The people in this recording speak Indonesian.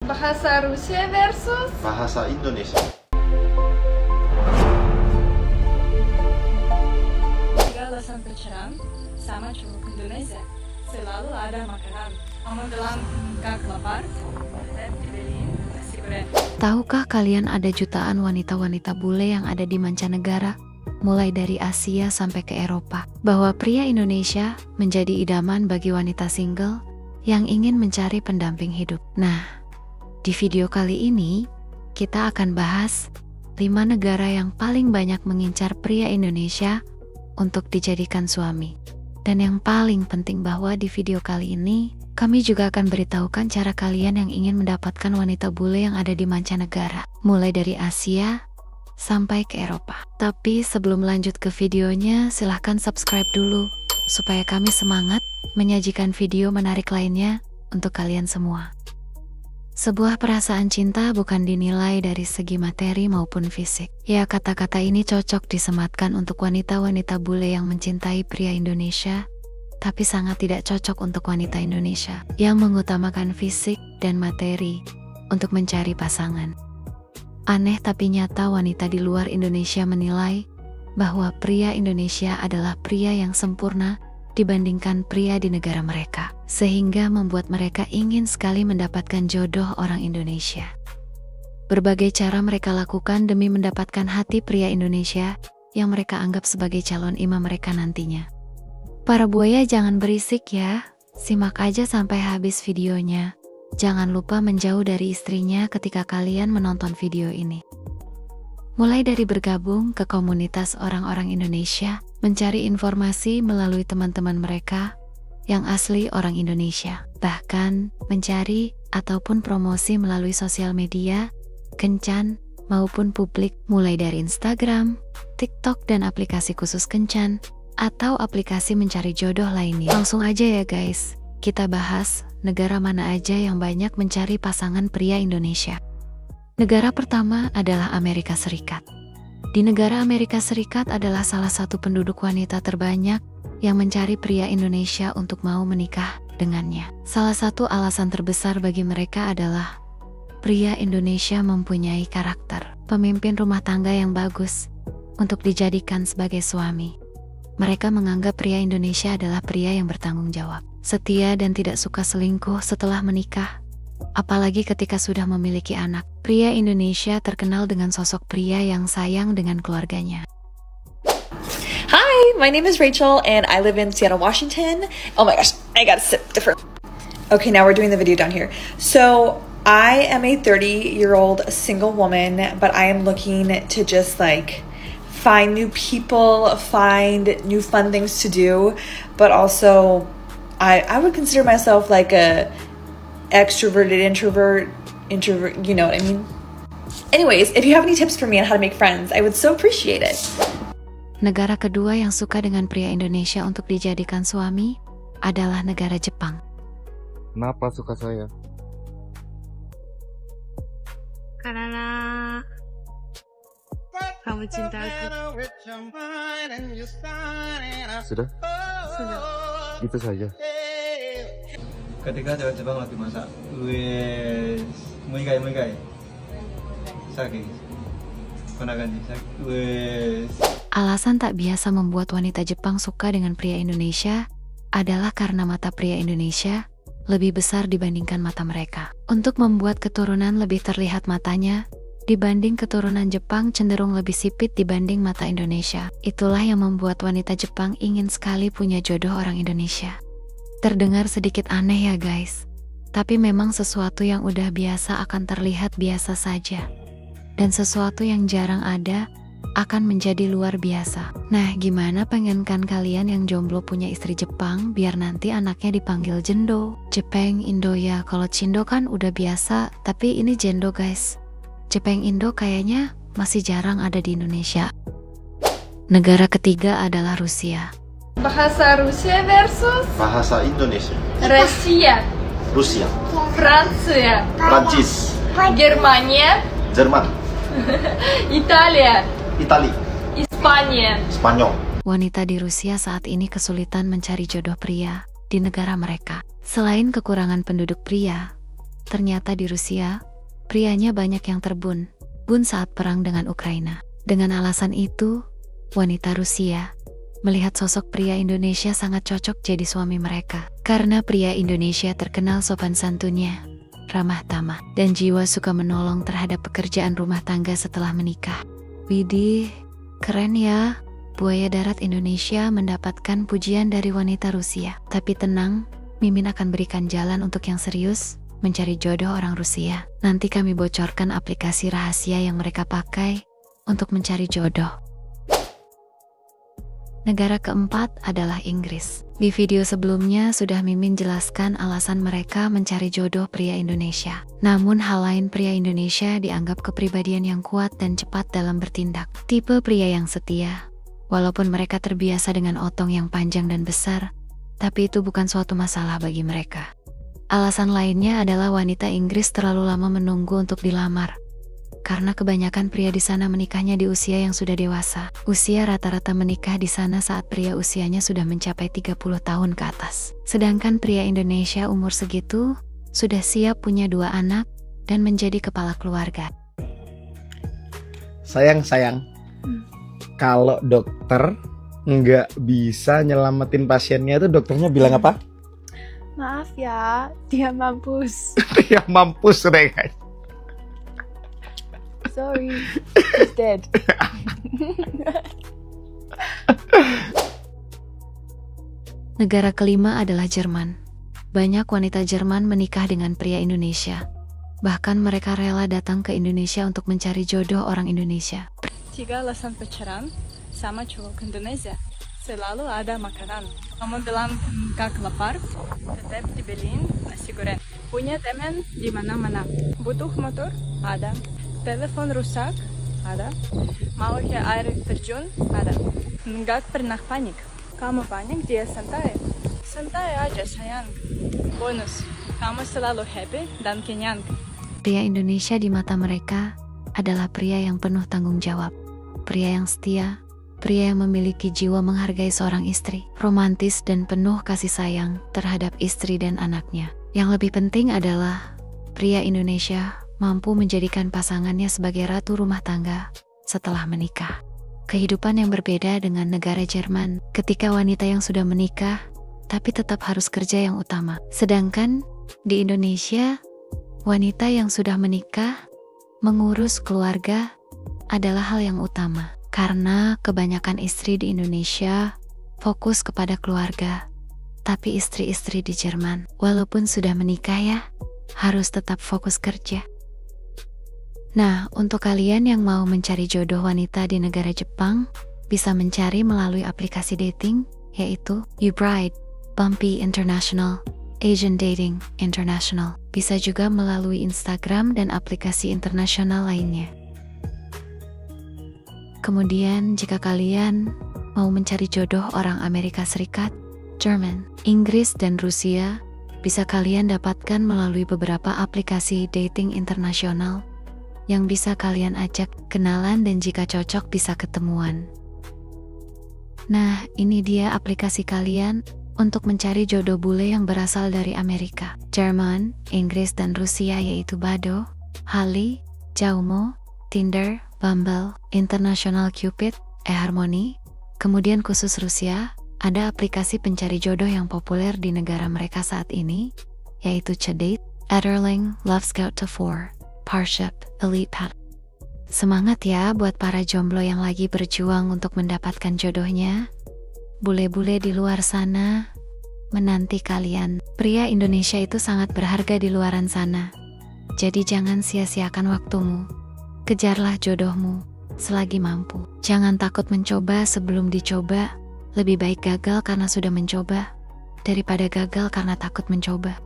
Bahasa Rusia versus bahasa Indonesia. segala pacaran sama cowok Indonesia selalu ada makanan. Kamu bilang gak lapar? Saya dibeliin nasi goreng. Tahukah kalian ada jutaan wanita-wanita bule yang ada di mancanegara, mulai dari Asia sampai ke Eropa, bahwa pria Indonesia menjadi idaman bagi wanita single yang ingin mencari pendamping hidup. Nah, di video kali ini kita akan bahas 5 negara yang paling banyak mengincar pria Indonesia untuk dijadikan suami. Dan yang paling penting bahwa di video kali ini kami juga akan beritahukan cara kalian yang ingin mendapatkan wanita bule yang ada di mancanegara, mulai dari Asia sampai ke Eropa. Tapi sebelum lanjut ke videonya, silahkan subscribe dulu supaya kami semangat menyajikan video menarik lainnya untuk kalian semua. Sebuah perasaan cinta bukan dinilai dari segi materi maupun fisik. Ya, kata-kata ini cocok disematkan untuk wanita-wanita bule yang mencintai pria Indonesia, tapi sangat tidak cocok untuk wanita Indonesia yang mengutamakan fisik dan materi untuk mencari pasangan. Aneh tapi nyata, wanita di luar Indonesia menilai bahwa pria Indonesia adalah pria yang sempurna dibandingkan pria di negara mereka, sehingga membuat mereka ingin sekali mendapatkan jodoh orang Indonesia. Berbagai cara mereka lakukan demi mendapatkan hati pria Indonesia yang mereka anggap sebagai calon imam mereka nantinya. Para buaya jangan berisik ya, simak aja sampai habis videonya. Jangan lupa menjauh dari istrinya ketika kalian menonton video ini. Mulai dari bergabung ke komunitas orang-orang Indonesia, mencari informasi melalui teman-teman mereka yang asli orang Indonesia, bahkan mencari ataupun promosi melalui sosial media, kencan maupun publik, mulai dari Instagram, TikTok dan aplikasi khusus kencan, atau aplikasi mencari jodoh lainnya. Langsung aja ya guys, kita bahas negara mana aja yang banyak mencari pasangan pria Indonesia. Negara pertama adalah Amerika Serikat. Di negara Amerika Serikat adalah salah satu penduduk wanita terbanyak yang mencari pria Indonesia untuk mau menikah dengannya. Salah satu alasan terbesar bagi mereka adalah pria Indonesia mempunyai karakter pemimpin rumah tangga yang bagus untuk dijadikan sebagai suami. Mereka menganggap pria Indonesia adalah pria yang bertanggung jawab, setia dan tidak suka selingkuh setelah menikah. Apalagi ketika sudah memiliki anak, pria Indonesia terkenal dengan sosok pria yang sayang dengan keluarganya. Hi, my name is Rachel and I live in Seattle, Washington. Oh my gosh, I gotta sit different. Okay, now we're doing the video down here. So I am a 30-year-old single woman, but I am looking to just like find new people, find new fun things to do, but also I would consider myself like a extroverted introvert, you know what I mean? Anyways, if you have any tips for me on how to make friends, I would so appreciate it. Negara kedua yang suka dengan pria Indonesia untuk dijadikan suami adalah negara Jepang. Kenapa suka saya? Karena kamu cinta aku. Sudah? Sudah. Itu saja. Ketika cewek Jepang lagi masak, wes, muigai, sakit, konakanji, wes. Alasan tak biasa membuat wanita Jepang suka dengan pria Indonesia adalah karena mata pria Indonesia lebih besar dibandingkan mata mereka. Untuk membuat keturunan lebih terlihat matanya, dibanding keturunan Jepang cenderung lebih sipit dibanding mata Indonesia. Itulah yang membuat wanita Jepang ingin sekali punya jodoh orang Indonesia. Terdengar sedikit aneh ya guys, tapi memang sesuatu yang udah biasa akan terlihat biasa saja, dan sesuatu yang jarang ada akan menjadi luar biasa. Nah, gimana pengenkan kalian yang jomblo punya istri Jepang biar nanti anaknya dipanggil Jendo, Jepang, Indo ya. Kalau Cindo kan udah biasa, tapi ini Jendo guys. Jepang Indo kayaknya masih jarang ada di Indonesia. Negara ketiga adalah Rusia. Bahasa Rusia versus Bahasa Indonesia. Rusia, Rusia. Fransia, Prancis. Germania, Jerman. Italia, Itali. Spania. Spanyol. Wanita di Rusia saat ini kesulitan mencari jodoh pria di negara mereka. Selain kekurangan penduduk pria, ternyata di Rusia, prianya banyak yang terbun saat perang dengan Ukraina. Dengan alasan itu, wanita Rusia melihat sosok pria Indonesia sangat cocok jadi suami mereka. Karena pria Indonesia terkenal sopan santunnya, ramah tamah, dan jiwa suka menolong terhadap pekerjaan rumah tangga setelah menikah. Widih, keren ya. Buaya darat Indonesia mendapatkan pujian dari wanita Rusia. Tapi tenang, Mimin akan berikan jalan untuk yang serius mencari jodoh orang Rusia. Nanti kami bocorkan aplikasi rahasia yang mereka pakai untuk mencari jodoh. Negara keempat adalah Inggris. Di video sebelumnya sudah Mimin jelaskan alasan mereka mencari jodoh pria Indonesia. Namun hal lain pria Indonesia dianggap kepribadian yang kuat dan cepat dalam bertindak. Tipe pria yang setia. Walaupun mereka terbiasa dengan otong yang panjang dan besar, tapi itu bukan suatu masalah bagi mereka. Alasan lainnya adalah wanita Inggris terlalu lama menunggu untuk dilamar. Karena kebanyakan pria di sana menikahnya di usia yang sudah dewasa. Usia rata-rata menikah di sana saat pria usianya sudah mencapai 30 tahun ke atas. Sedangkan pria Indonesia umur segitu sudah siap punya 2 anak dan menjadi kepala keluarga. Sayang, kalau dokter nggak bisa nyelamatin pasiennya itu dokternya bilang apa? Maaf ya, dia mampus. Dia mampus deh guys. Sorry, he's dead. Negara kelima adalah Jerman. Banyak wanita Jerman menikah dengan pria Indonesia. Bahkan mereka rela datang ke Indonesia untuk mencari jodoh orang Indonesia. Tiga alasan pacaran sama cowok Indonesia. Selalu ada makanan. Kamu bilang gak lapar, tetap dibeliin nasi goreng. Punya teman di mana-mana. Butuh motor? Ada. Telepon rusak? Ada. Mau ke air terjun? Ada. Gak pernah panik. Kamu panik, dia santai. Santai aja sayang. Bonus, kamu selalu happy dan kenyang. Pria Indonesia di mata mereka adalah pria yang penuh tanggung jawab. Pria yang setia, pria yang memiliki jiwa menghargai seorang istri, romantis dan penuh kasih sayang terhadap istri dan anaknya. Yang lebih penting adalah pria Indonesia mampu menjadikan pasangannya sebagai ratu rumah tangga setelah menikah. Kehidupan yang berbeda dengan negara Jerman ketika wanita yang sudah menikah tapi tetap harus kerja yang utama. Sedangkan di Indonesia, wanita yang sudah menikah mengurus keluarga adalah hal yang utama. Karena kebanyakan istri di Indonesia fokus kepada keluarga, tapi istri-istri di Jerman, walaupun sudah menikah ya, harus tetap fokus kerja. Nah, untuk kalian yang mau mencari jodoh wanita di negara Jepang, bisa mencari melalui aplikasi dating, yaitu YouBride, Bumpy International, Asian Dating International. Bisa juga melalui Instagram dan aplikasi internasional lainnya. Kemudian jika kalian mau mencari jodoh orang Amerika Serikat, Jerman, Inggris, dan Rusia, bisa kalian dapatkan melalui beberapa aplikasi dating internasional yang bisa kalian ajak kenalan dan jika cocok bisa ketemuan. Nah, ini dia aplikasi kalian untuk mencari jodoh bule yang berasal dari Amerika, Jerman, Inggris, dan Rusia, yaitu Badoo, Haly, Jaumo, Tinder, Bumble, International Cupid, eHarmony. Kemudian khusus Rusia, ada aplikasi pencari jodoh yang populer di negara mereka saat ini, yaitu Chadate, Ederling, Love Scout 4, Parship, Elite Pad. Semangat ya buat para jomblo yang lagi berjuang untuk mendapatkan jodohnya. Bule-bule di luar sana menanti kalian. Pria Indonesia itu sangat berharga di luaran sana. Jadi jangan sia-siakan waktumu. Kejarlah jodohmu selagi mampu. Jangan takut mencoba sebelum dicoba. Lebih baik gagal karena sudah mencoba daripada gagal karena takut mencoba.